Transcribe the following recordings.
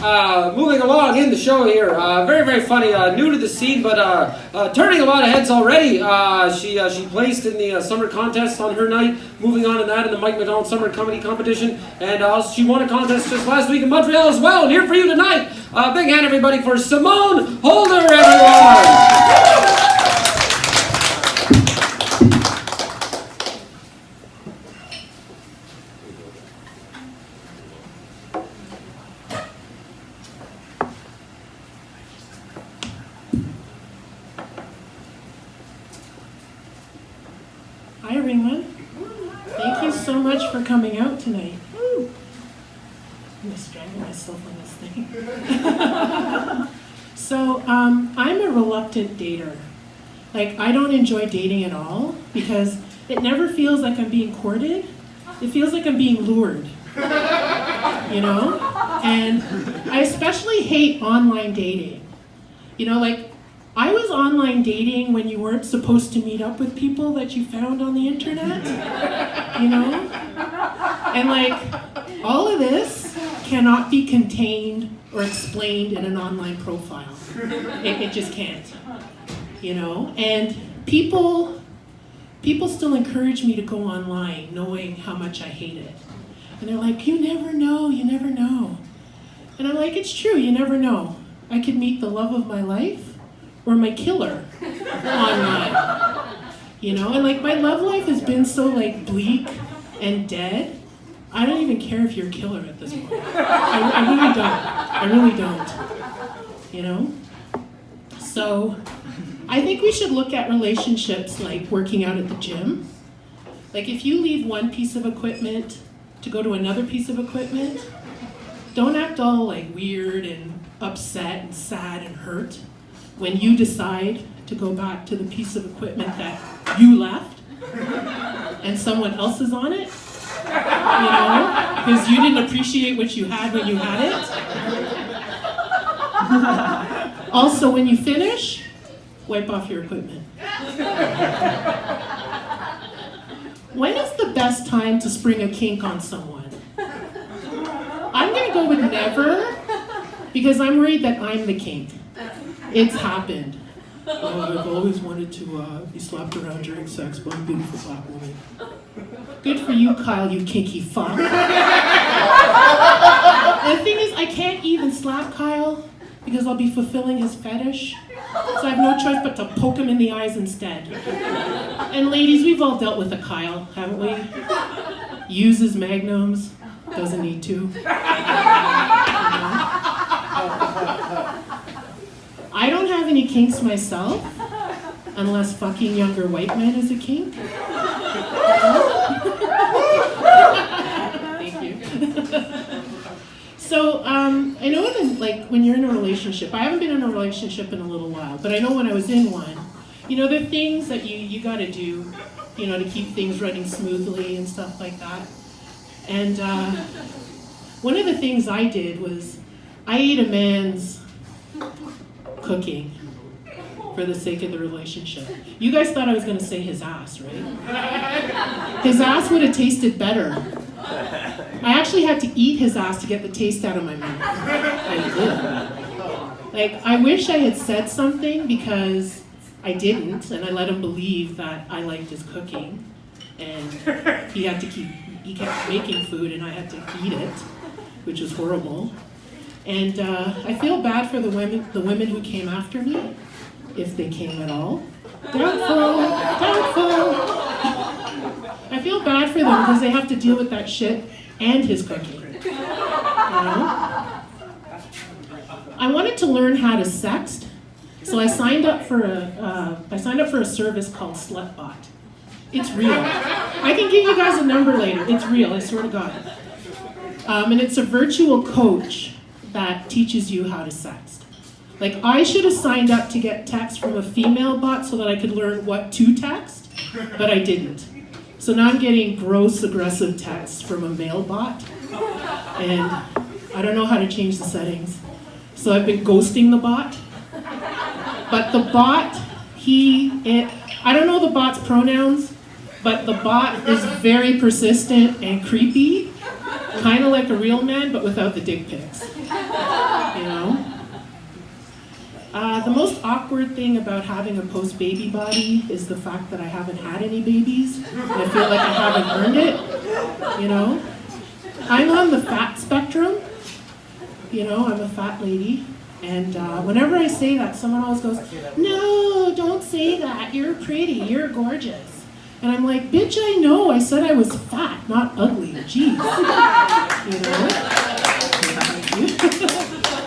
moving along in the show here. Very, very funny. New to the scene, but turning a lot of heads already. She placed in the summer contest on her night, moving on in that in the Mike McDonald Summer Comedy Competition. And she won a contest just last week in Montreal as well. And here for you tonight, big hand everybody for Simone Holder, everyone! Hi everyone. Thank you so much for coming out tonight. Woo. I'm going to strangle myself on this thing. So, I'm a reluctant dater. Like, I don't enjoy dating at all because it never feels like I'm being courted. It feels like I'm being lured. You know? And I especially hate online dating. You know, like, I was online dating when you weren't supposed to meet up with people that you found on the internet, you know? And like, all of this cannot be contained or explained in an online profile. It just can't, you know? And people still encourage me to go online knowing how much I hate it. And they're like, you never know, you never know. And I'm like, it's true, you never know. I could meet the love of my life or my killer online, you know? And like my love life has been so like bleak and dead, I don't even care if you're a killer at this point. I really don't, you know? So I think we should look at relationships like working out at the gym. Like if you leave one piece of equipment to go to another piece of equipment, don't act all like weird and upset and sad and hurt when you decide to go back to the piece of equipment that you left and someone else is on it, you know, because you didn't appreciate what you had when you had it. Also, when you finish, wipe off your equipment. When is the best time to spring a kink on someone? I'm gonna go with never, because I'm worried that I'm the kink. It's happened. I've always wanted to be slapped around during sex by a beautiful black woman. Good for you, Kyle, you kinky fuck. The thing is, I can't even slap Kyle because I'll be fulfilling his fetish. So I have no choice but to poke him in the eyes instead. And ladies, we've all dealt with a Kyle, haven't we? Uses magnums, doesn't need to. I don't have any kinks myself, unless fucking younger white men is a kink. Thank you. So, I know that, like, when you're in a relationship, I haven't been in a relationship in a little while, but I know when I was in one, you know, there are things that you gotta do, you know, to keep things running smoothly and stuff like that. And one of the things I did was, I ate a man's cooking for the sake of the relationship. You guys thought I was going to say his ass, right? His ass would have tasted better. I actually had to eat his ass to get the taste out of my mouth. I did. Like, I wish I had said something because I didn't, and I let him believe that I liked his cooking. And he kept making food and I had to eat it, which was horrible. And I feel bad for the women who came after me, if they came at all. Doubtful. I feel bad for them because they have to deal with that shit and his cooking. You know? I wanted to learn how to sext, so I signed up for a service called Slutbot. It's real. I can give you guys a number later. It's real, I swear to God. And it's a virtual coach that teaches you how to sext. Like, I should have signed up to get text from a female bot so that I could learn what to text, but I didn't. So now I'm getting gross, aggressive texts from a male bot, and I don't know how to change the settings. So I've been ghosting the bot. But the bot, I don't know the bot's pronouns, but the bot is very persistent and creepy, kind of like a real man, but without the dick pics. The most awkward thing about having a post-baby body is the fact that I haven't had any babies. And I feel like I haven't earned it, you know? I'm on the fat spectrum. You know, I'm a fat lady. And whenever I say that, someone always goes, "No, don't say that. You're pretty. You're gorgeous." And I'm like, "Bitch, I know. I said I was fat, not ugly. Jeez." You know?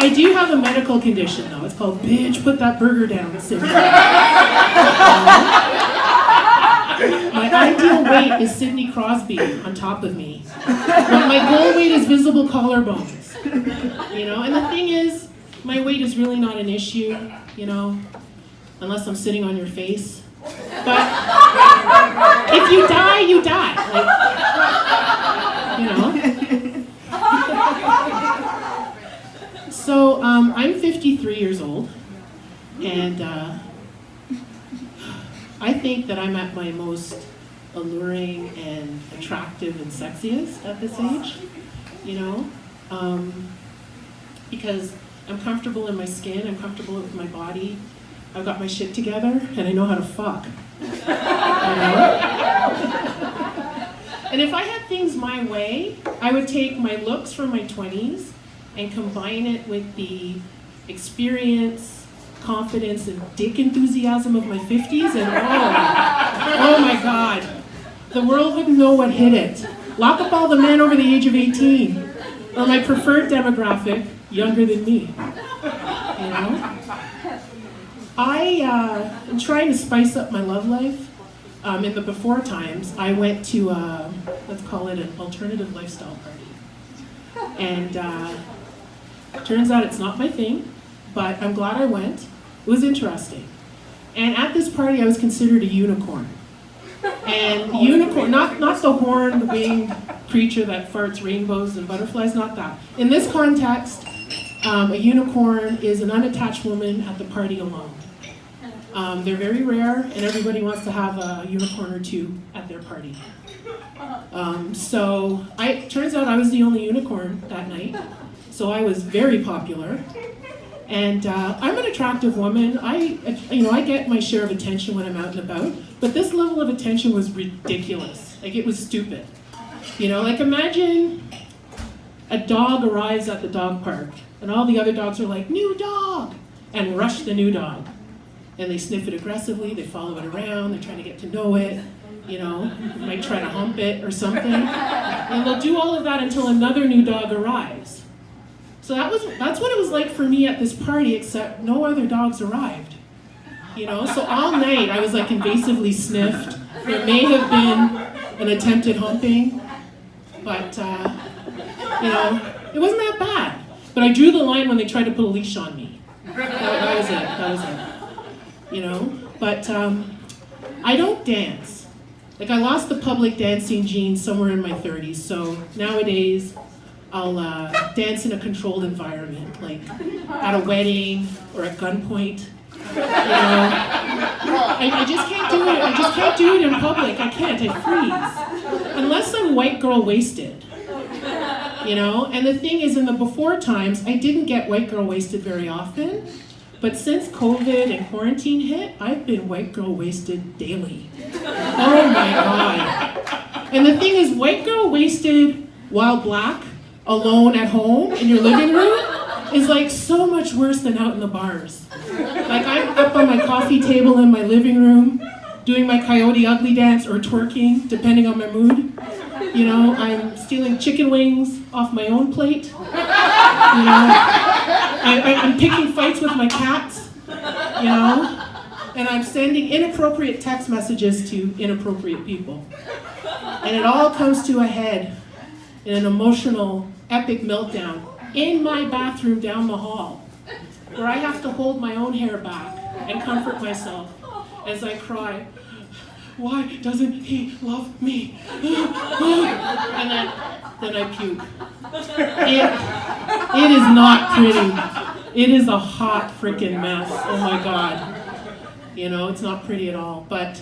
I do have a medical condition, though. It's called "Bitch, put that burger down" syndrome. My ideal weight is Sidney Crosby on top of me. But my goal weight is visible collarbones. You know, and the thing is, my weight is really not an issue, you know, unless I'm sitting on your face. But if you die, you die. Like, you know. So I'm 53 years old, and I think that I'm at my most alluring and attractive and sexiest at this age, you know, because I'm comfortable in my skin, I'm comfortable with my body, I've got my shit together, and I know how to fuck. You know? And if I had things my way, I would take my looks from my 20s and combine it with the experience, confidence, and dick enthusiasm of my 50s, and oh my God, the world wouldn't know what hit it. Lock up all the men over the age of 18, or my preferred demographic, younger than me, you know? I'm trying to spice up my love life. In the before times, I went to, let's call it an alternative lifestyle party. And turns out it's not my thing, but I'm glad I went. It was interesting. And at this party, I was considered a unicorn. And unicorn, not the horned, winged creature that farts rainbows and butterflies, not that. In this context, a unicorn is an unattached woman at the party alone. They're very rare, and everybody wants to have a unicorn or two at their party. So turns out I was the only unicorn that night, so I was very popular. And I'm an attractive woman. I get my share of attention when I'm out and about, but this level of attention was ridiculous. Like, it was stupid. You know, like, imagine a dog arrives at the dog park, and all the other dogs are like, "New dog!" and rush the new dog. And they sniff it aggressively, they follow it around, they're trying to get to know it, you know, might try to hump it or something. And they'll do all of that until another new dog arrives. So that's what it was like for me at this party, except no other dogs arrived. You know, so all night I was like invasively sniffed. There may have been an attempted humping, but you know, it wasn't that bad. But I drew the line when they tried to put a leash on me. That was it. You know, but I don't dance. Like, I lost the public dancing gene somewhere in my 30s, so nowadays I'll dance in a controlled environment, like at a wedding or at gunpoint. You know, I just can't do it. I just can't do it in public. I can't. I freeze. Unless I'm white girl wasted. You know, and the thing is, in the before times, I didn't get white girl wasted very often. But since COVID and quarantine hit, I've been white girl wasted daily. Oh my God. And the thing is, white girl wasted while black, alone at home in your living room, is like so much worse than out in the bars. Like, I'm up on my coffee table in my living room, doing my Coyote Ugly dance or twerking, depending on my mood. You know, I'm stealing chicken wings off my own plate. You know, I'm picking fights with my cats, you know, and I'm sending inappropriate text messages to inappropriate people. And it all comes to a head in an emotional, epic meltdown in my bathroom down the hall, where I have to hold my own hair back and comfort myself as I cry, "Why doesn't he love me?" And then I puke. It is not pretty. It is a hot freaking mess. Oh my God. You know, it's not pretty at all. But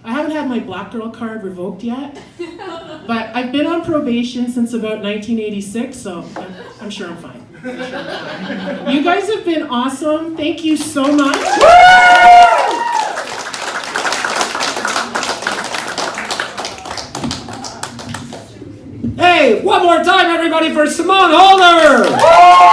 I haven't had my black girl card revoked yet. But I've been on probation since about 1986, so I'm sure I'm fine. You guys have been awesome. Thank you so much. Hey, one more time, everybody, for Simone Holder!